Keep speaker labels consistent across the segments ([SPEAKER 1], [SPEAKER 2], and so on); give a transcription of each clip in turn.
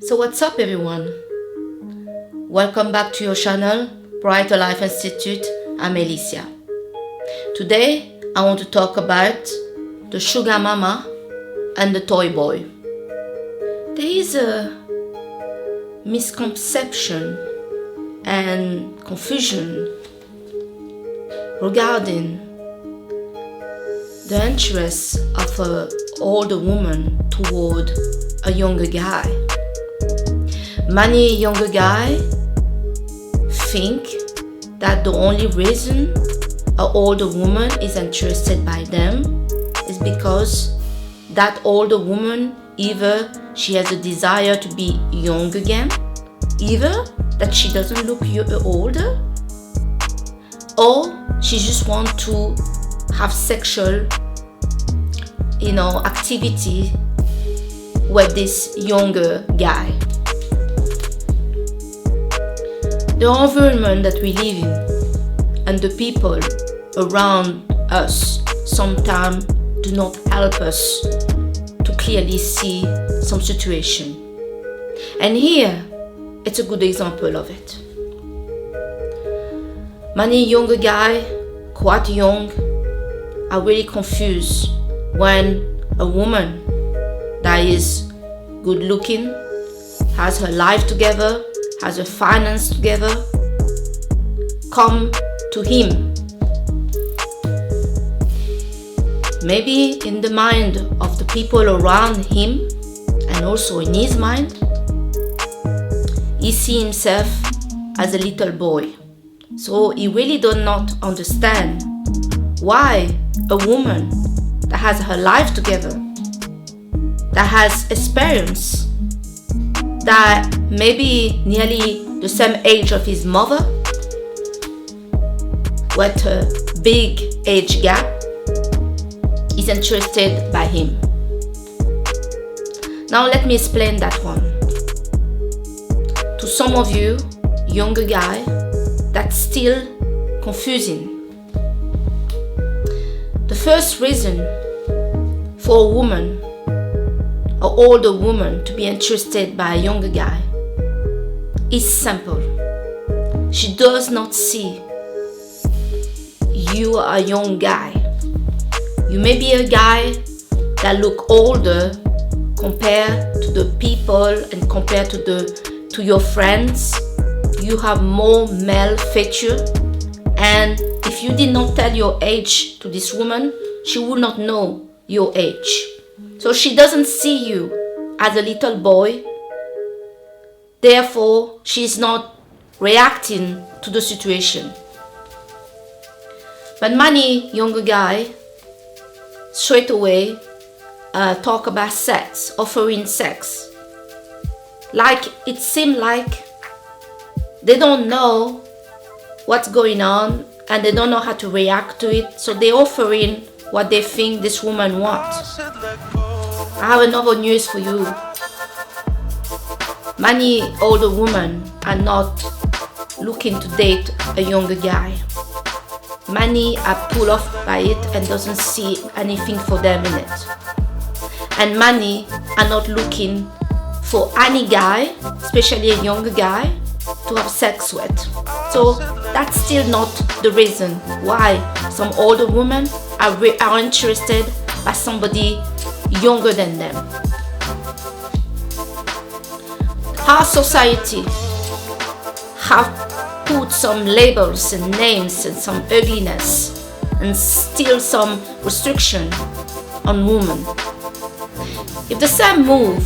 [SPEAKER 1] So what's up everyone? Welcome back to your channel, Brighter Life Institute. I'm Alicia. Today I want to talk about the sugar mama and the toy boy. There is a misconception and confusion regarding the interest of an older woman toward a younger guy. Many younger guys think that the only reason an older woman is interested by them is because that older woman, either she has a desire to be young again, either that she doesn't look older, or she just wants to have sexual activity with this younger guy. The environment that we live in and the people around us sometimes do not help us to clearly see some situation. And here, it's a good example of it. Many younger guys, quite young, are really confused when a woman that is good looking, has her life together, has her finance together, come to him. Maybe in the mind of the people around him and also in his mind, he sees himself as a little boy. So he really does not understand why a woman that has her life together, that has experience, that maybe nearly the same age of his mother, with a big age gap, is interested by him. Now let me explain that one. To some of you, younger guy, that's still confusing. The first reason for a woman, an older woman, to be interested by a younger guy is simple. She does not see you are a young guy. You may be a guy that look older compared to the people and compared to your friends. You have more male feature, and if you did not tell your age to this woman, she would not know your age. So she doesn't see you as a little boy. Therefore, she's not reacting to the situation. But many younger guys straight away talk about sex, offering sex. Like it seems like they don't know what's going on and they don't know how to react to it, so they're offering what they think this woman wants. I have another news for you. Many older women are not looking to date a younger guy. Many are pulled off by it and doesn't see anything for them in it. And many are not looking for any guy, especially a younger guy, to have sex with. So that's still not the reason why some older women are interested by somebody younger than them. Our society have put some labels and names and some ugliness and still some restriction on women. If the same move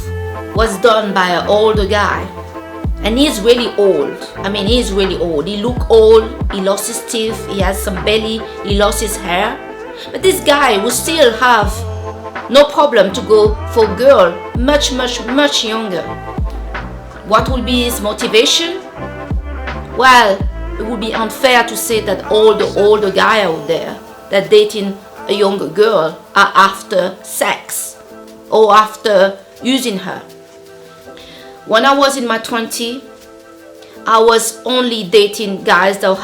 [SPEAKER 1] was done by an older guy, and he's really old, he's really old, he look old, he lost his teeth, he has some belly, he lost his hair, but this guy will still have no problem to go for a girl much younger. What will be his motivation? Well, it would be unfair to say that all the older guys out there that dating a younger girl are after sex or after using her. When I was in my 20s, I was only dating guys that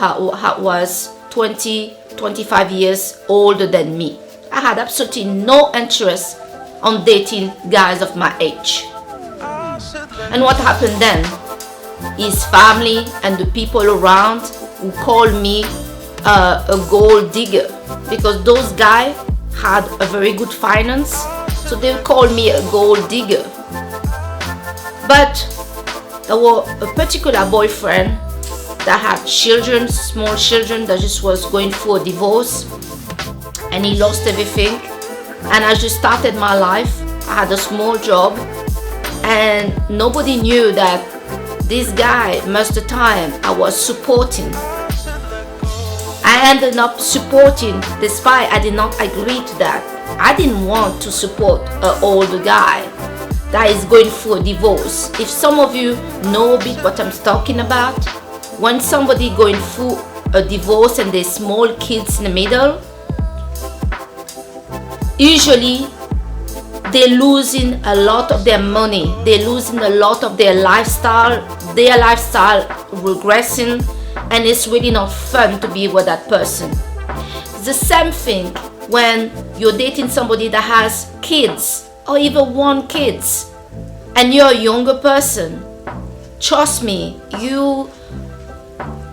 [SPEAKER 1] was 20, 25 years older than me. I had absolutely no interest on dating guys of my age. And what happened then? His family and the people around who called me a gold digger, because those guys had a very good finance, so they called me a gold digger. But there was a particular boyfriend that had children, small children, that just was going through a divorce, and he lost everything. And I just started my life. I had a small job, and nobody knew that this guy, most of the time, I was supporting. I ended up supporting despite I did not agree to that. I didn't want to support an older guy that is going through a divorce. If some of you know a bit what I'm talking about, when somebody going through a divorce and there's small kids in the middle, usually they're losing a lot of their money, they're losing a lot of their lifestyle regressing, and it's really not fun to be with that person. It's the same thing when you're dating somebody that has kids or even one kids and you're a younger person. Trust me, you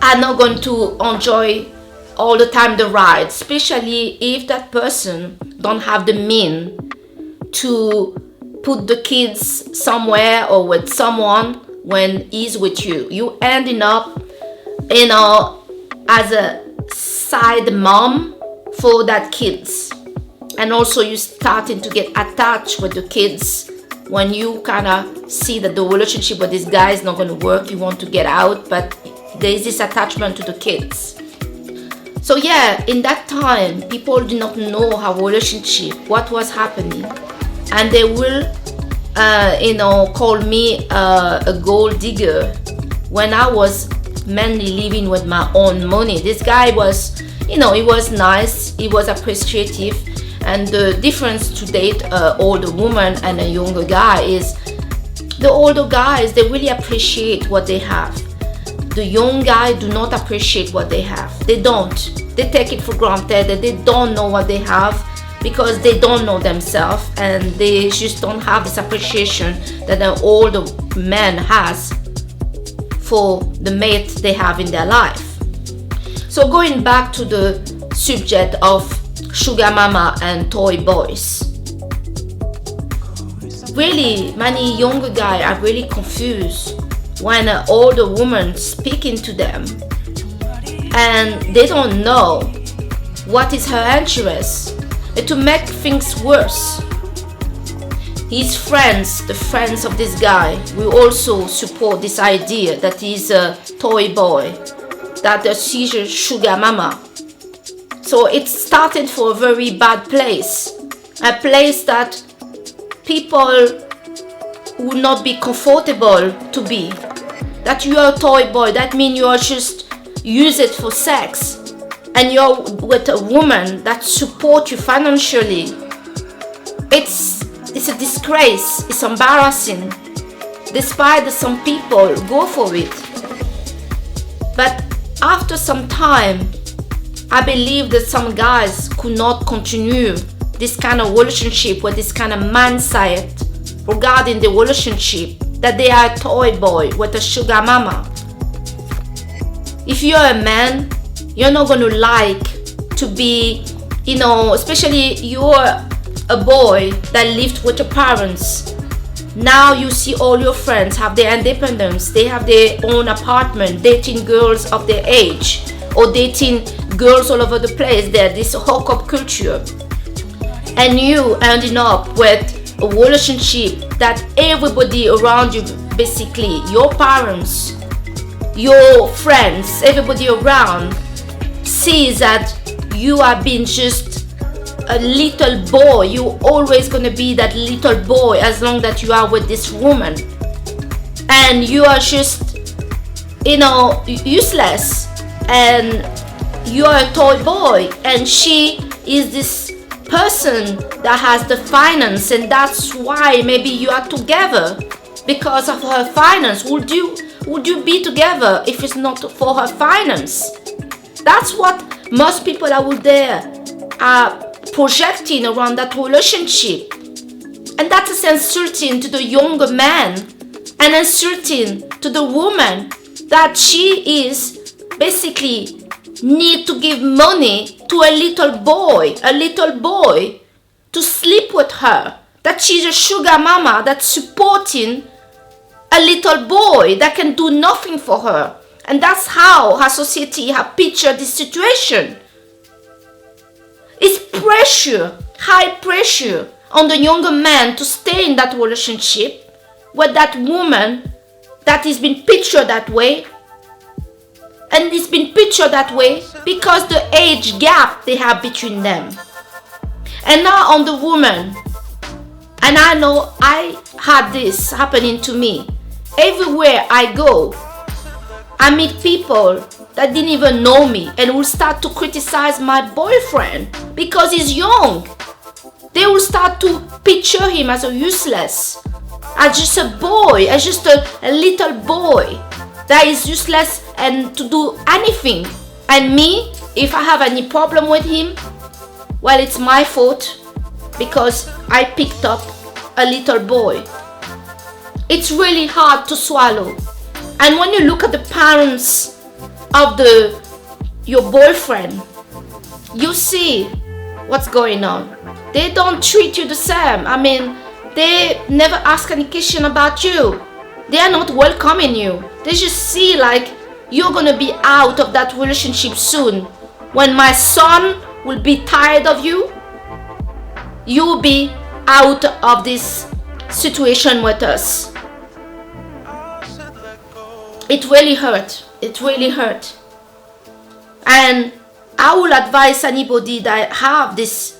[SPEAKER 1] are not going to enjoy all the time the ride, especially if that person don't have the means to put the kids somewhere or with someone when he's with you. You ending up, as a side mom for that kids, and also you starting to get attached with the kids when you kind of see that the relationship with this guy is not going to work. You want to get out, but there is this attachment to the kids. So yeah, in that time, people did not know how relationship, what was happening, and they will call me a gold digger when I was mainly living with my own money. This guy was, he was nice, he was appreciative, and the difference to date an older woman and a younger guy is the older guys, they really appreciate what they have. The young guys do not appreciate what they have. They don't. They take it for granted that they don't know what they have, because they don't know themselves, and they just don't have this appreciation that an older man has for the mate they have in their life. So going back to the subject of sugar mama and toy boys, really many younger guys are really confused when an older woman speaking to them, and they don't know what is her interest. And to make things worse, his friends, the friends of this guy, will also support this idea that he's a toy boy, that she's a sugar mama. So it started for a very bad place, a place that people would not be comfortable to be. That you are a toy boy, that means you are just use it for sex, and you're with a woman that supports you financially. It's a disgrace, it's embarrassing, despite that some people go for it. But after some time, I believe that some guys could not continue this kind of relationship with this kind of mindset regarding the relationship, that they are a toy boy with a sugar mama. If you're a man, you're not going to like to be, especially you're a boy that lived with your parents. Now you see all your friends have their independence, they have their own apartment, dating girls of their age, or dating girls all over the place. There's this hookup culture, and you ending up with a relationship that everybody around you, basically your parents, your friends, everybody around sees that you are being just a little boy. You're always gonna be that little boy as long that you are with this woman, and you are just useless, and you are a toy boy, and she is this person that has the finance, and that's why maybe you are together because of her finance. Would you be together if it's not for her finance? That's what most people out there are projecting around that relationship, and that is insulting to the younger man and inserting to the woman that she is basically need to give money to a little boy to sleep with her, that she's a sugar mama that's supporting a little boy that can do nothing for her. And that's how her society has pictured this situation. It's pressure, high pressure on the younger man to stay in that relationship with that woman that is being pictured that way. And it's been pictured that way because the age gap they have between them. And now on the woman, and I know I had this happening to me. Everywhere I go, I meet people that didn't even know me and will start to criticize my boyfriend because he's young. They will start to picture him as a useless, as just a boy, as just a little boy that is useless and to do anything. And me, if I have any problem with him, well, it's my fault because I picked up a little boy. It's really hard to swallow. And when you look at the parents of your boyfriend, you see what's going on. They don't treat you the same. I mean, they never ask any question about you. They are not welcoming you. They just see like you're gonna be out of that relationship soon. When my son will be tired of you, you'll be out of this situation with us. It really hurt. It really hurt. And I will advise anybody that have this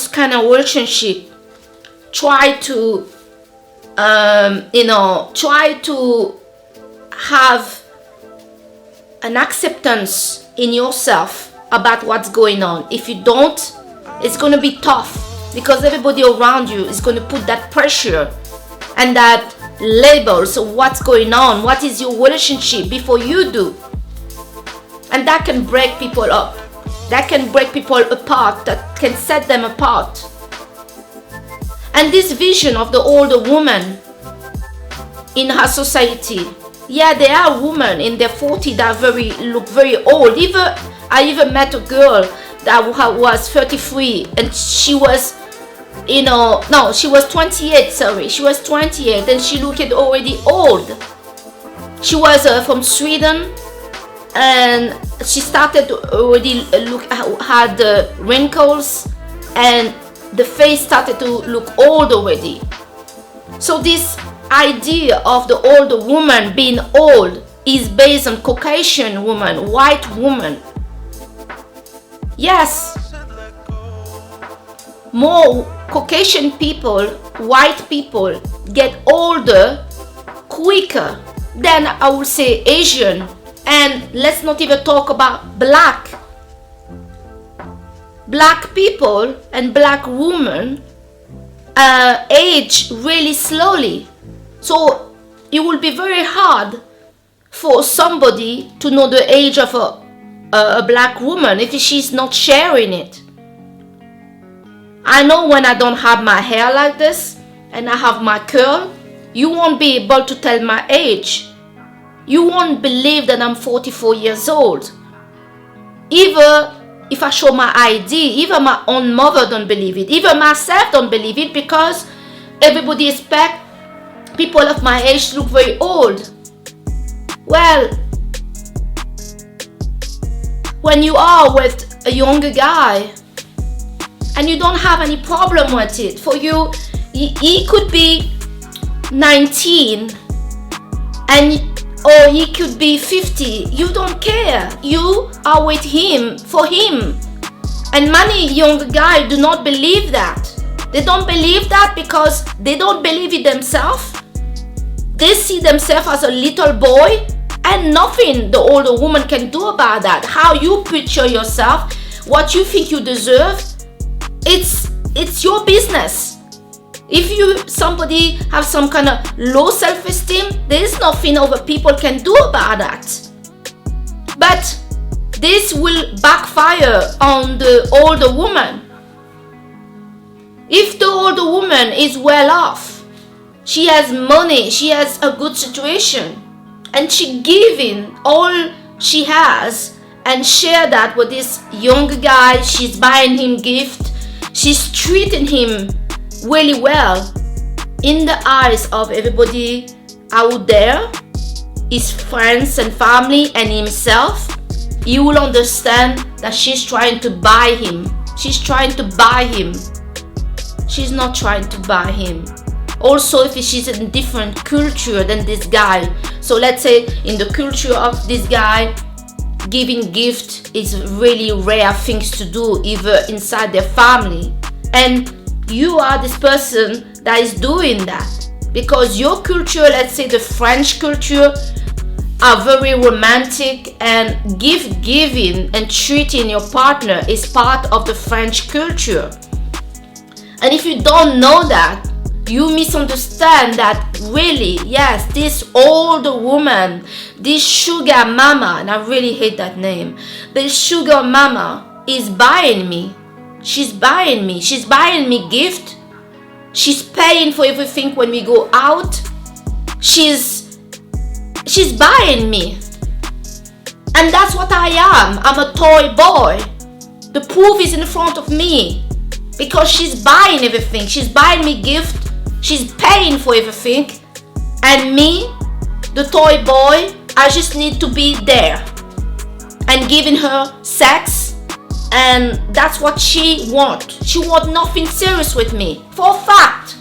[SPEAKER 1] kind of relationship, try to try to have an acceptance in yourself about what's going on. If you don't, it's going to be tough because everybody around you is going to put that pressure and that labels of what's going on, what is your relationship before you do. And that can break people up. That can break people apart. That can set them apart. And this vision of the older woman in her society, yeah, there are women in their 40s that look very old. I even met a girl that was 33 and she was, she was 28, sorry. She was 28 and she looked already old. She was from Sweden and she started already had wrinkles and the face started to look old already. So this idea of the older woman being old is based on Caucasian woman, white woman. Yes, more Caucasian people, white people get older quicker than I would say Asian. And let's not even talk about black people and black women age really slowly. So it will be very hard for somebody to know the age of a black woman if she's not sharing it. I know when I don't have my hair like this and I have my curl, you won't be able to tell my age. You won't believe that I'm 44 years old. Even if I show my ID, even my own mother don't believe it. Even myself don't believe it because everybody expects people of my age to look very old. Well, when you are with a younger guy and you don't have any problem with it, for you, he could be 19 or he could be 50. You don't care. You are with him for him. And many young guys do not believe that. They don't believe that because they don't believe it themselves. They see themselves as a little boy and nothing the older woman can do about that. How you picture yourself, what you think you deserve, it's your business. If somebody have some kind of low self-esteem, there is nothing other people can do about that. But this will backfire on the older woman. If the older woman is well off, She has money, she has a good situation, and she giving all she has and share that with this young guy. She's buying him gift, she's treating him really well. In the eyes of everybody out there, his friends and family and himself, you will understand that she's trying to buy him. She's trying to buy him. She's not trying to buy him. Also, if she's in a different culture than this guy, so let's say in the culture of this guy, giving gift is really rare things to do, either inside their family, and you are this person that is doing that because your culture, let's say the French culture, are very romantic, and giving and treating your partner is part of the French culture. And if you don't know that, you misunderstand that really, yes, this older woman, this sugar mama, and I really hate that name, this sugar mama is buying me. She's buying me. She's buying me gift. She's paying for everything when we go out. She's buying me. And that's what I am. I'm a toy boy. The proof is in front of me. Because she's buying everything. She's buying me gift. She's paying for everything. And me, the toy boy, I just need to be there. And giving her sex. And that's what she wants. She wants nothing serious with me. For a fact.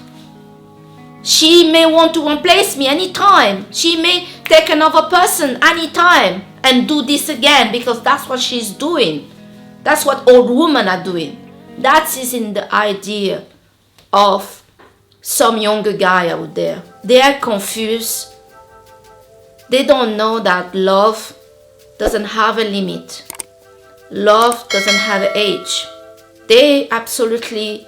[SPEAKER 1] She may want to replace me anytime. She may take another person anytime and do this again, because that's what she's doing. That's what old women are doing. That is in the idea of some younger guy out there. They are confused. They don't know that love doesn't have a limit. Love doesn't have an age. They absolutely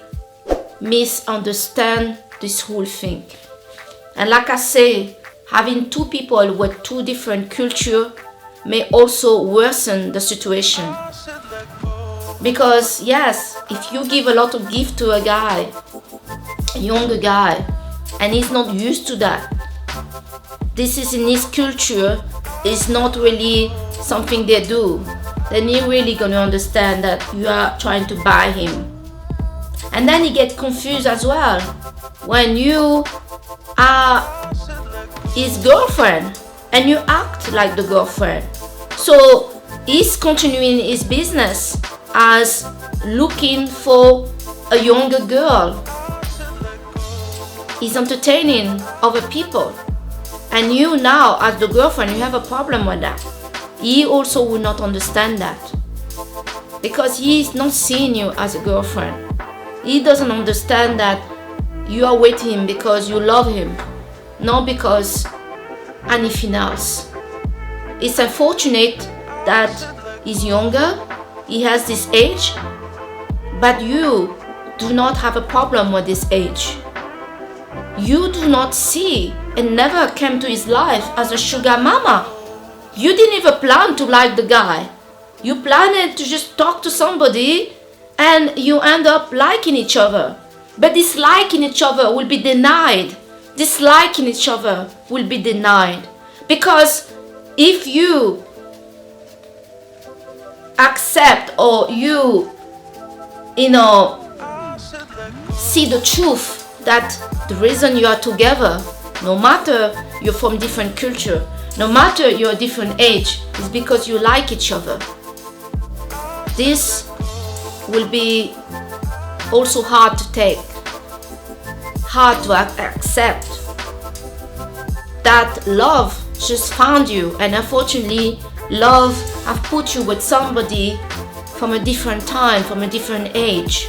[SPEAKER 1] misunderstand this whole thing. And like I say, having two people with two different cultures may also worsen the situation. Because yes, if you give a lot of gift to a guy, a younger guy, and he's not used to that, this is in his culture, it's not really something they do, then you're really gonna understand that you are trying to buy him. And then he gets confused as well when you are his girlfriend and you act like the girlfriend. So he's continuing his business as looking for a younger girl. He's entertaining other people. And you now, as the girlfriend, you have a problem with that. He also will not understand that. Because he's not seeing you as a girlfriend. He doesn't understand that you are with him because you love him, not because anything else. It's unfortunate that he's younger, he has this age, but you do not have a problem with this age. You do not see and never came to his life as a sugar mama. You didn't even plan to like the guy. You planned to just talk to somebody and you end up liking each other. But this liking each other will be denied. Disliking each other will be denied. Because if you accept or you see the truth that the reason you are together, no matter you're from different culture, no matter you're a different age, is because you like each other. This will be also hard to take, hard to accept that love just found you, and unfortunately love have put you with somebody from a different time, from a different age.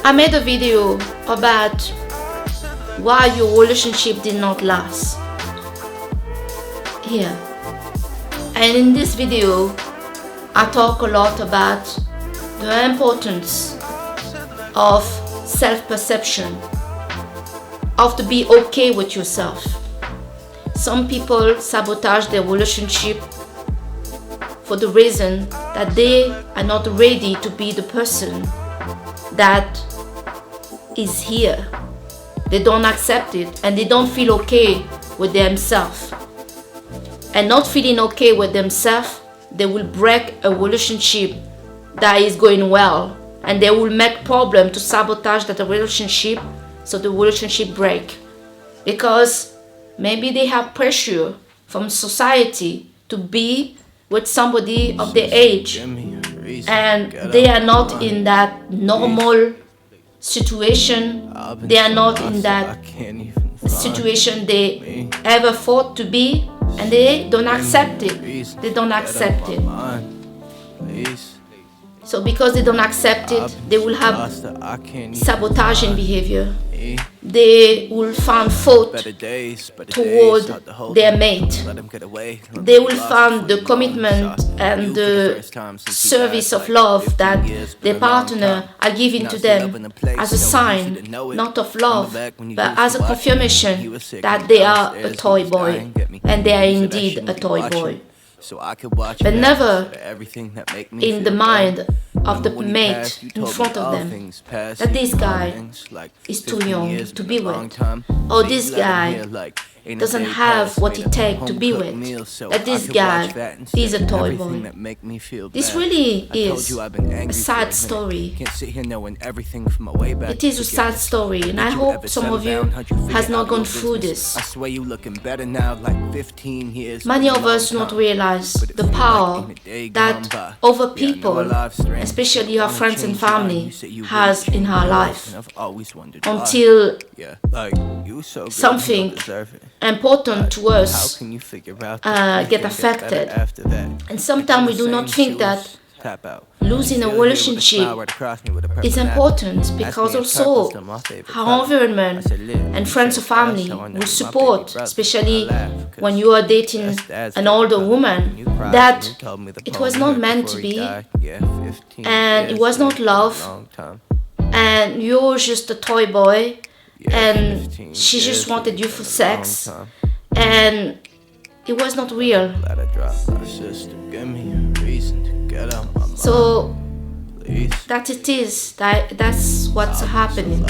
[SPEAKER 1] I made a video about why your relationship did not last here, and in this video I talk a lot about the importance of self-perception, of to be okay with yourself. Some people sabotage their relationship for the reason that they are not ready to be the person that is here. They don't accept it and they don't feel okay with themselves. And not feeling okay with themselves, they will break a relationship that is going well, and they will make problem to sabotage that relationship, so the relationship break. Because maybe they have pressure from society to be with somebody of their age, and they are not in that normal situation. They are not in that situation they ever thought to be, and they don't accept it. They don't accept it. So because they don't accept it, they will have sabotaging behavior. They will find fault toward their mate. They will find the commitment and the service of love that their partner are giving to them as a sign, not of love, but as a confirmation that they are a toy boy, and they are indeed a toy boy. But never in the mind of the mate in front of them that this guy is too young to be with, or this guy doesn't have what it takes to be with, that this guy is a toy boy. This really is a sad story. It is a sad story, and I hope some of you has not gone through this. Many of us do not realize the power that other people, especially our friends and family, has in our life, until something important to us get affected. And sometimes we do not think that losing a relationship is important, because also our environment and friends or family will support, especially when you are dating an older woman, that it was not meant to be, and it was not love, and you're just a toy boy, and she just wanted you for sex, and it was not real. So that it is, that's what's happening.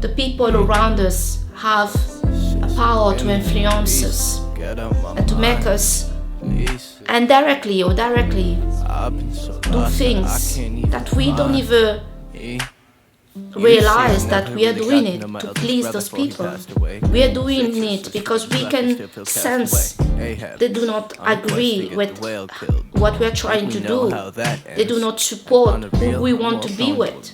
[SPEAKER 1] The people around us have a power to influence us and to make us indirectly or directly do things that we don't even realize that we are doing it to please those people. We are doing it because we can sense they do not agree with what we are trying to do. They do not support who we want to be with.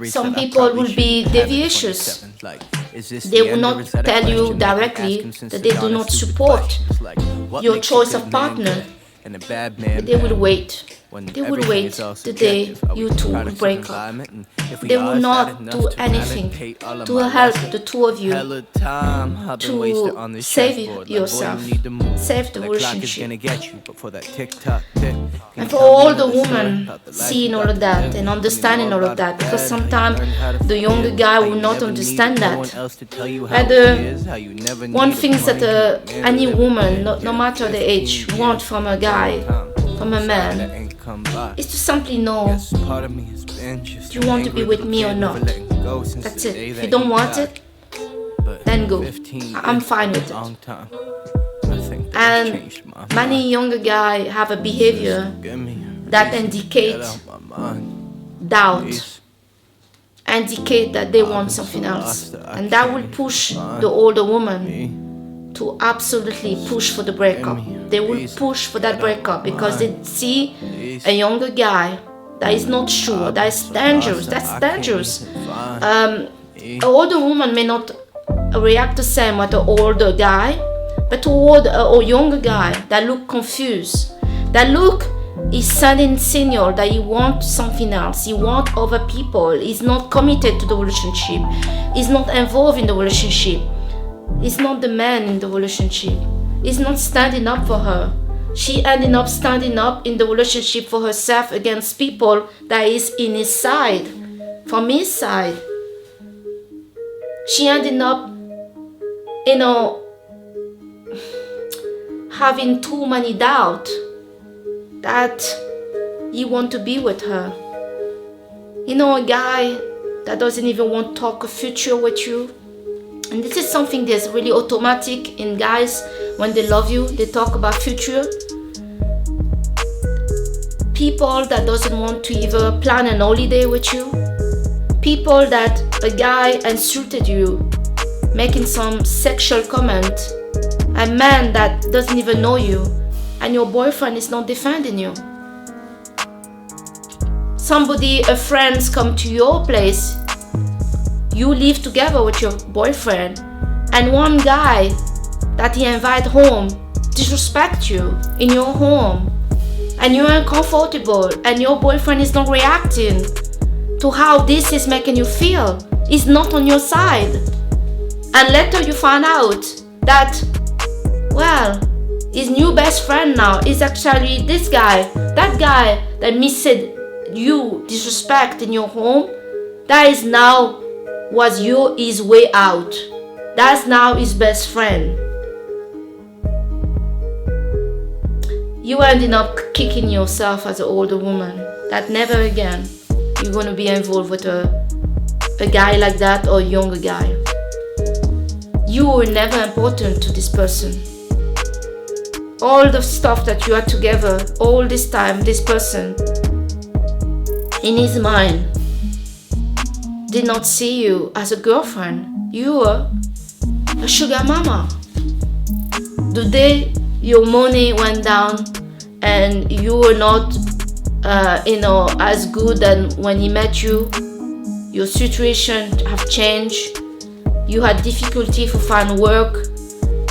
[SPEAKER 1] Some people will be devious. They will not tell you directly that they do not support your choice of partner, but they will wait. They will wait the day you two will break up. They will not do anything to help the two of you to save yourself, save the relationship. And for all the women seeing all of that and understanding all of that, because sometimes the younger guy will not understand that. But one thing that any woman, no matter the age, wants from a guy, from a man, is to simply know, do you want to be with me or not? That's it. If you don't want it, then go. I'm fine with it. And many younger guys have a behavior that indicates doubt, indicate that they want something else, and that will push the older woman to absolutely push for the breakup. They will push for that breakup because they see a younger guy that is not sure, that is dangerous. That's dangerous. An older woman may not react the same with an older guy, but toward a younger guy that look confused, that look is sending signal that he wants something else, he wants other people, he's not committed to the relationship, he's not involved in the relationship, he's not the man in the relationship, he's not standing up for her. She ended up standing up in the relationship for herself against people that is in his side, from his side. She ended up, having too many doubt that you want to be with her. You know, a guy that doesn't even want to talk a future with you. And this is something that's really automatic in guys. When they love you, they talk about future. People that doesn't want to even plan an holiday with you. People that a guy insulted you, making some sexual comment. A man that doesn't even know you, and your boyfriend is not defending you. A friends come to your place, you live together with your boyfriend, and one guy that he invite home disrespect you in your home, and you're uncomfortable, and your boyfriend is not reacting to how this is making you feel. He's not on your side. And later you find out that, well, his new best friend now is actually this guy. That guy that missed you disrespect in your home, that is now his way out. That's now his best friend. You ended up kicking yourself as an older woman. That never again you're going to be involved with a guy like that or a younger guy. You were never important to this person. All the stuff that you had together, all this time, this person, in his mind, did not see you as a girlfriend. You were a sugar mama. The day your money went down and you were not, as good as when he met you, your situation have changed. You had difficulty to find work.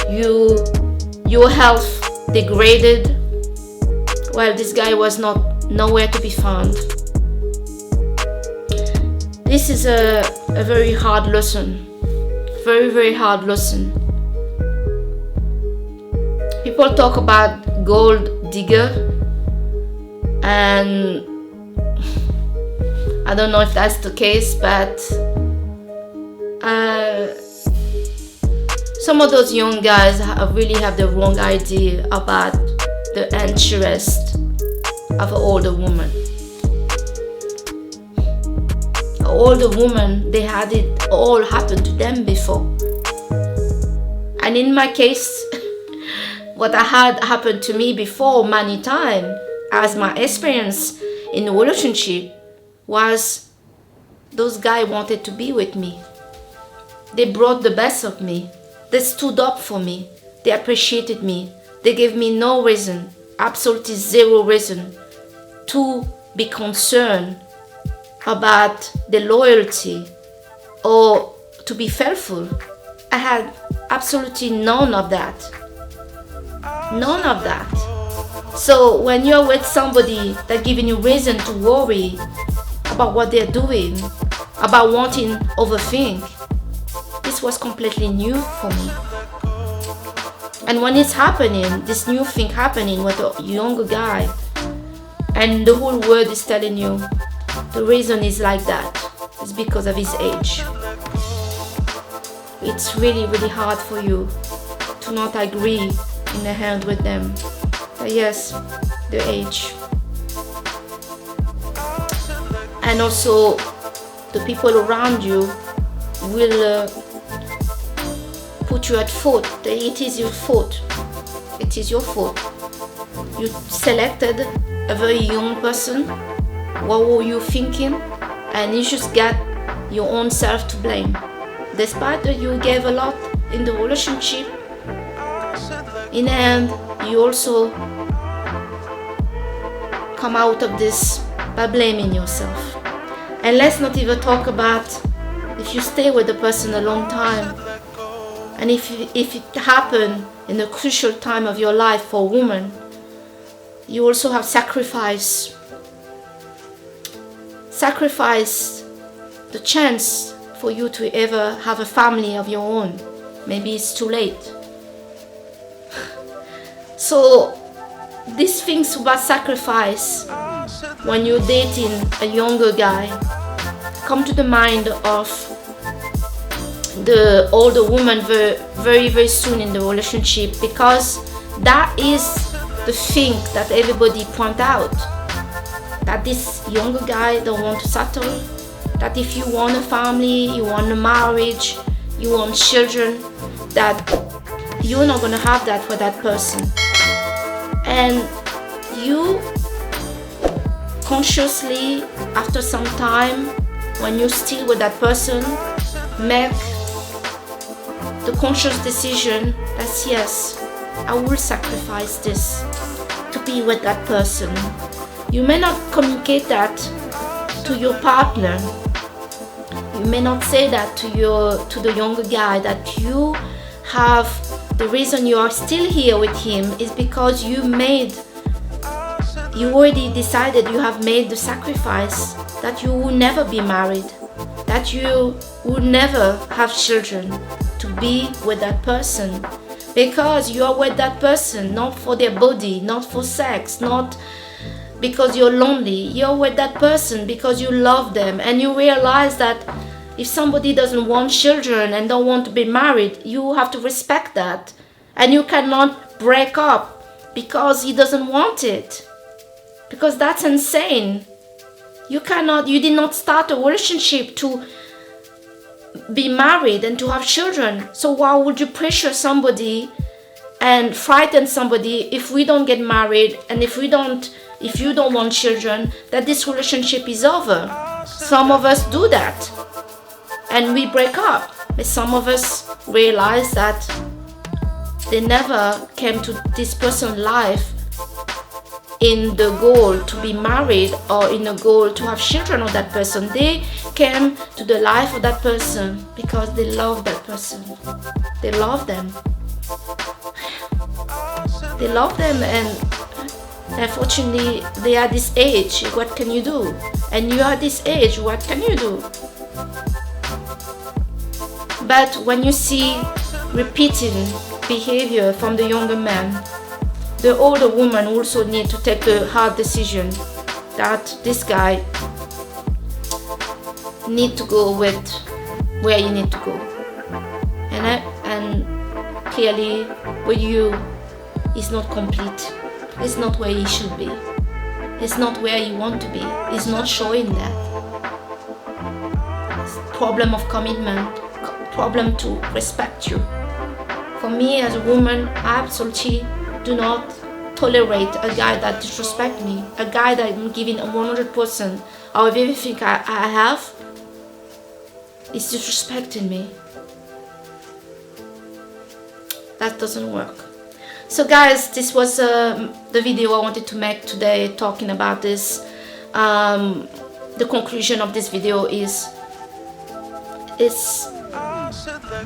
[SPEAKER 1] Your health degraded. Well, this guy was nowhere to be found. This is a very hard lesson. Very, very hard lesson. People talk about gold digger, and I don't know if that's the case, but some of those young guys really have the wrong idea about the interest of an older woman. An older woman, they had it all happen to them before. And in my case, what I had happened to me before many times, as my experience in a relationship, was those guys wanted to be with me. They brought the best of me. They stood up for me. They appreciated me. They gave me no reason, absolutely zero reason, to be concerned about the loyalty or to be faithful. I had absolutely none of that. None of that. So when you're with somebody that's giving you reason to worry about what they're doing, about wanting overthink, this was completely new for me. And when it's happening, this new thing happening with a younger guy, and the whole world is telling you the reason is like that, it's because of his age. It's really, really hard for you to not agree in the hand with them. But yes, the age. And also, the people around you will put you at fault. It is your fault. It is your fault. You selected a very young person. What were you thinking? And you just got your own self to blame. Despite that you gave a lot in the relationship, in the end, you also come out of this by blaming yourself. And let's not even talk about if you stay with the person a long time, and if it happened in a crucial time of your life for a woman, you also have sacrificed the chance for you to ever have a family of your own. Maybe it's too late. So these things about sacrifice, when you're dating a younger guy, come to the mind of the older woman very, very soon in the relationship, because that is the thing that everybody point out. that this younger guy don't want to settle, that if you want a family, you want a marriage, you want children, that you're not gonna have that for that person. And you consciously, after some time, when you're still with that person, make the conscious decision that yes, I will sacrifice this to be with that person. You may not communicate that to your partner. You may not say that to the younger guy, that you have the reason you are still here with him is because you already decided, you have made the sacrifice that you will never be married, that you will never have children, to be with that person, because you are with that person not for their body, not for sex, not because you're lonely. You're with that person because you love them, and you realize that if somebody doesn't want children and don't want to be married, you have to respect that, and you cannot break up because he doesn't want it, because that's insane. You did not start a relationship to be married and to have children. So why would you pressure somebody and frighten somebody if we don't get married, and if you don't want children, that this relationship is over? Some of us do that and we break up, but some of us realize that they never came to this person's life in the goal to be married or in the goal to have children with that person. They came to the life of that person because they love that person. They love them. They love them, and unfortunately they are this age. What can you do? And you are this age. What can you do? But when you see repeating behavior from the younger man, the older woman also need to take the hard decision that this guy need to go with where you need to go. And clearly with you, he's not complete. He's not where he should be. He's not where you want to be. He's not showing that. Problem of commitment, problem to respect you. For me as a woman, I absolutely do not tolerate a guy that disrespects me, a guy that I'm giving 100% of everything I have is disrespecting me. That doesn't work. So guys, this was the video I wanted to make today, talking about this. The conclusion of this video is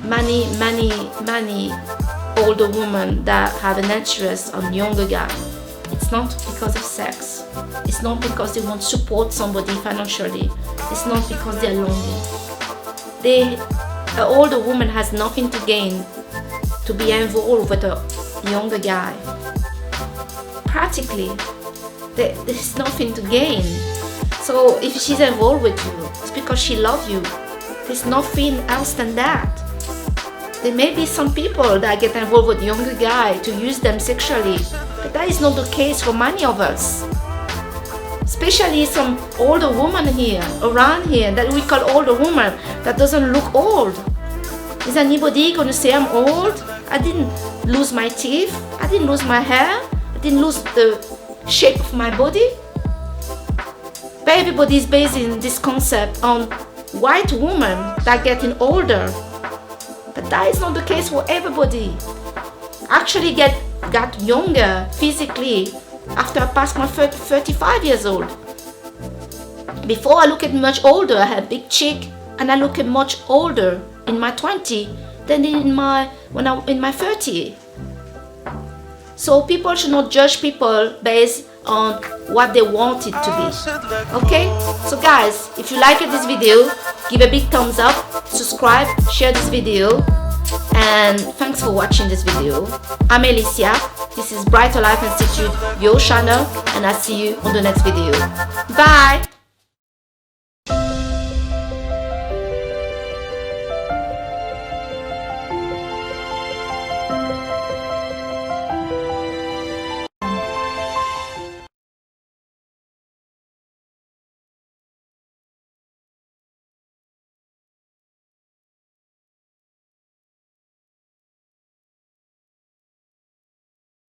[SPEAKER 1] many older women that have an interest on younger guy. It's not because of sex. It's not because they want to support somebody financially. It's not because they're lonely. An older woman has nothing to gain to be involved with a younger guy. Practically, there's nothing to gain. So if she's involved with you, it's because she loves you. There's nothing else than that. There may be some people that get involved with younger guy to use them sexually, but that is not the case for many of us. Especially some older woman here, around here, that we call older woman, that doesn't look old. Is anybody gonna say I'm old? I didn't lose my teeth, I didn't lose my hair, I didn't lose the shape of my body. But everybody is basing this concept on white women that are getting older. But that is not the case for everybody. I actually got younger physically after I passed my 35 years old. Before I looked much older, I had big cheek, and I looked much older in my 20 than in my 30. So people should not judge people based on what they want it to be. Okay? So guys, if you liked this video, give a big thumbs up, subscribe, share this video, and thanks for watching this video. I'm Alicia, this is Brighter Life Institute, your channel, and I'll see you on the next video. Bye!